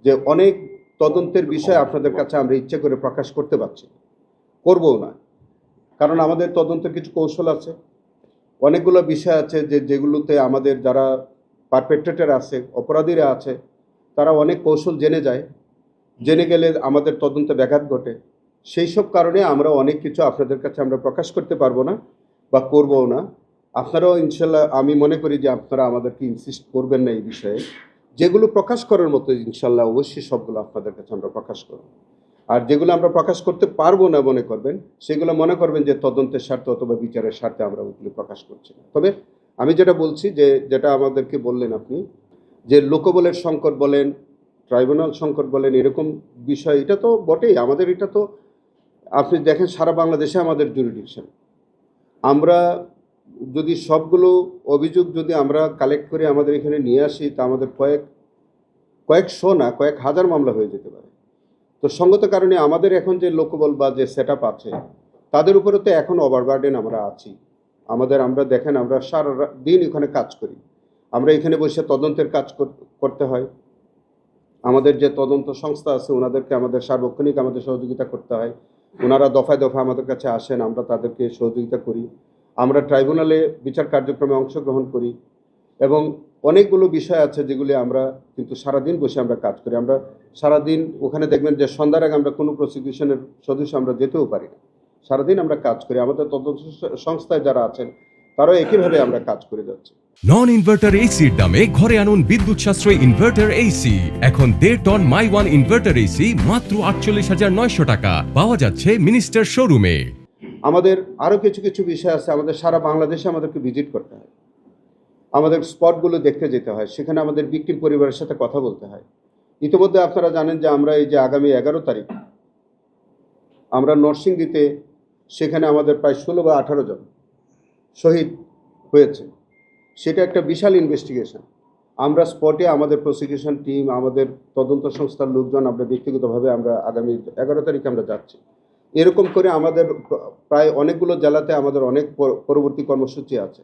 যে অনেক তদন্তের বিষয় আপনাদের কাছে আমরা ইচ্ছে করে প্রকাশ করতে পারছি, করবও না। কারণ আমাদের তদন্তের কিছু কৌশল আছে, অনেকগুলো বিষয় আছে যেগুলোতে আমাদের যারা পারপেট্রেটর আছে, অপরাধীরা আছে, তারা অনেক কৌশল জেনে যায়, জেনে গেলে আমাদের তদন্তে ব্যাঘাত ঘটে। সেই সব কারণে আমরা অনেক কিছু আপনাদের কাছে আমরা প্রকাশ করতে পারবো না বা করবও না। আপনারাও ইনশাল্লাহ আমি মনে করি যে আপনারা আমাদেরকে ইনসিস্ট করবেন না এই বিষয়ে। যেগুলো প্রকাশ করার মতো ইনশাল্লাহ অবশ্যই সবগুলো আপনাদের কাছে আমরা প্রকাশ করব। আর যেগুলো আমরা প্রকাশ করতে পারবো না মনে করবেন, সেগুলো মনে করবেন যে তদন্তের স্বার্থে অথবা বিচারের স্বার্থে আমরা ওগুলো প্রকাশ করছি না। তবে আমি যেটা বলছি, যেটা আমাদেরকে বললেন আপনি, যে লোকবলের সংকট বলেন, ট্রাইব্যুনাল সংকট বলেন, এরকম বিষয়, এটা তো বটেই। আমাদের এটা তো আপনি দেখেন সারা বাংলাদেশে আমাদের জুরিডিকশন। আমরা যদি সবগুলো অভিযোগ যদি আমরা কালেক্ট করে আমাদের এখানে নিয়ে আসি, তা আমাদের কয়েকশো না কয়েক হাজার মামলা হয়ে যেতে পারে। তো সঙ্গত কারণে আমাদের এখন যে লোকবল বা যে সেট আপ আছে, তাদের উপরে তো এখন ওভারবার্ডেন আমরা আছি। আমরা দেখেন আমরা সারা দিন এখানে কাজ করি। আমরা এখানে বসে তদন্তের কাজ করতে হয়। আমাদের যে তদন্ত সংস্থা আছে, ওনাদেরকে আমাদের সার্বক্ষণিক আমাদের সহযোগিতা করতে হয়। ওনারা দফায় দফায় আমাদের কাছে আসেন, আমরা তাদেরকে সহযোগিতা করি। আমরা ট্রাইব্যুনালে বিচার কার্যক্রমে অংশগ্রহণ করি এবং অনেকগুলো বিষয় আছে যেগুলি আমরা কিন্তু সারাদিন বসে আমরা কাজ করি। আমরা সারাদিন ওখানে দেখবেন যে সন্ধ্যার আগে আমরা কোনো প্রসিকিউশনের সদস্য আমরা যেতেও পারি না। সারাদিন আমরা কাজ করি। আমাদের তদন্ত সংস্থায় যারা আছেন তারাও একইভাবে আমরা কাজ করে যাচ্ছি। নন ইনভার্টার এসির দামে ঘরে আনুন বিদ্যুৎ সাশ্রয়ী ইনভার্টার এসি। এখন 1.5 টন মাই ওয়ান ইনভার্টার এসি মাত্র 48,900 টাকা পাওয়া যাচ্ছে মিনিস্টার শোরুমে। আমাদের আরও কিছু বিষয় আছে। আমাদের সারা বাংলাদেশে আমাদেরকে ভিজিট করতে হয়, আমাদের স্পটগুলো দেখতে যেতে হয়, সেখানে আমাদের ভিকটিম পরিবারের সাথে কথা বলতে হয়। ইতিমধ্যে আপনারা জানেন যে আমরা এই যে আগামী 11 তারিখ আমরা নরসিংদীতে, সেখানে আমাদের প্রায় 16 বা 18 জন শহীদ হয়েছে। সেটা একটা বিশাল ইনভেস্টিগেশন। আমরা স্পটে আমাদের প্রসিকিউশন টিম, আমাদের তদন্ত সংস্থার লোকজন, আমরা ব্যক্তিগতভাবে আমরা আগামী 11 তারিখে আমরা যাচ্ছি। এরকম করে আমাদের প্রায় অনেকগুলো জেলাতে আমাদের অনেক পরবর্তী কর্মসূচি আছে।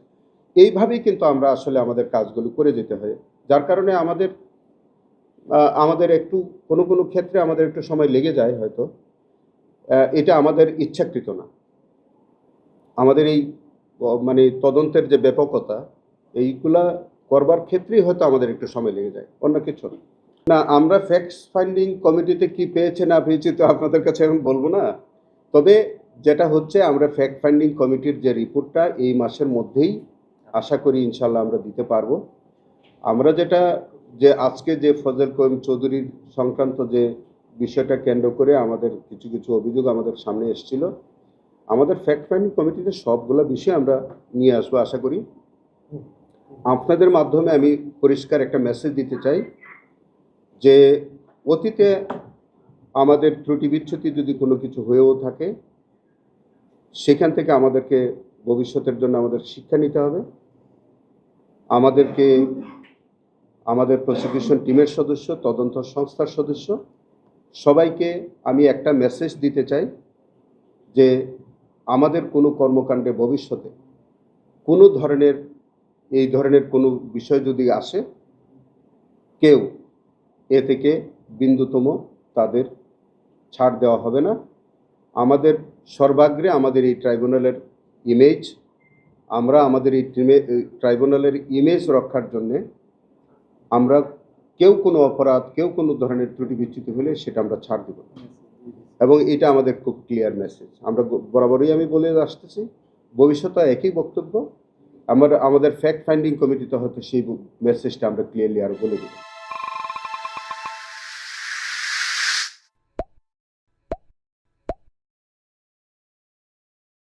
এইভাবেই কিন্তু আমরা আসলে আমাদের কাজগুলো করে যেতে হয়, যার কারণে আমাদের একটু কোনো ক্ষেত্রে আমাদের একটু সময় লেগে যায় হয়তো। এটা আমাদের ইচ্ছাকৃত না। আমাদের এই মানে তদন্তের যে ব্যাপকতা, এইগুলা করবার ক্ষেত্রেই হয়তো আমাদের একটু সময় লেগে যায়, অন্য কিছু না। না, আমরা ফ্যাক্টস ফাইন্ডিং কমিটিতে কি পেয়েছে না পেয়েছি তো আপনাদের কাছে এখন বলবো না। তবে যেটা হচ্ছে, আমরা ফ্যাক্ট ফাইন্ডিং কমিটির যে রিপোর্টটা এই মাসের মধ্যেই আশা করি ইনশাল্লাহ আমরা দিতে পারবো। আমরা যে আজকে যে ফজল করিম চৌধুরীর সংক্রান্ত যে বিষয়টা কেন্দ্র করে আমাদের কিছু অভিযোগ আমাদের সামনে এসেছিল, আমাদের ফ্যাক্ট ফাইন্ডিং কমিটিতে সবগুলো বিষয় আমরা নিয়ে আসবো আশা করি। আপনাদের মাধ্যমে আমি পরিষ্কার একটা মেসেজ দিতে চাই যে অতীতে আমাদের ত্রুটি বিচ্যুতি যদি কোনো কিছু হয়েও থাকে, সেখান থেকে আমাদেরকে ভবিষ্যতের জন্য আমাদের শিক্ষা নিতে হবে। আমাদের প্রসিকিউশন টিমের সদস্য, তদন্ত সংস্থার সদস্য, সবাইকে আমি একটা মেসেজ দিতে চাই যে আমাদের কোনো কর্মকাণ্ডে ভবিষ্যতে এই ধরনের কোনো বিষয় যদি আসে, কেউ এ থেকে বিন্দুতম তাদের ছাড় দেওয়া হবে না। আমাদের সর্বাগ্রে আমাদের এই ট্রাইব্যুনালের ইমেজ, আমাদের এই ট্রাইব্যুনালের ইমেজ রক্ষার জন্যে আমরা কেউ কোনো অপরাধ, কেউ কোনো ধরনের ত্রুটি বিচ্যুতি হলে সেটা আমরা ছাড় দেব, এবং এটা আমাদের খুব ক্লিয়ার মেসেজ। আমরা বরাবরই আমি বলে আসতেছি, ভবিষ্যতে একই বক্তব্য। আমাদের ফ্যাক্ট ফাইন্ডিং কমিটিতে হয়তো সেই মেসেজটা আমরা ক্লিয়ারলি আরও বলে দেব।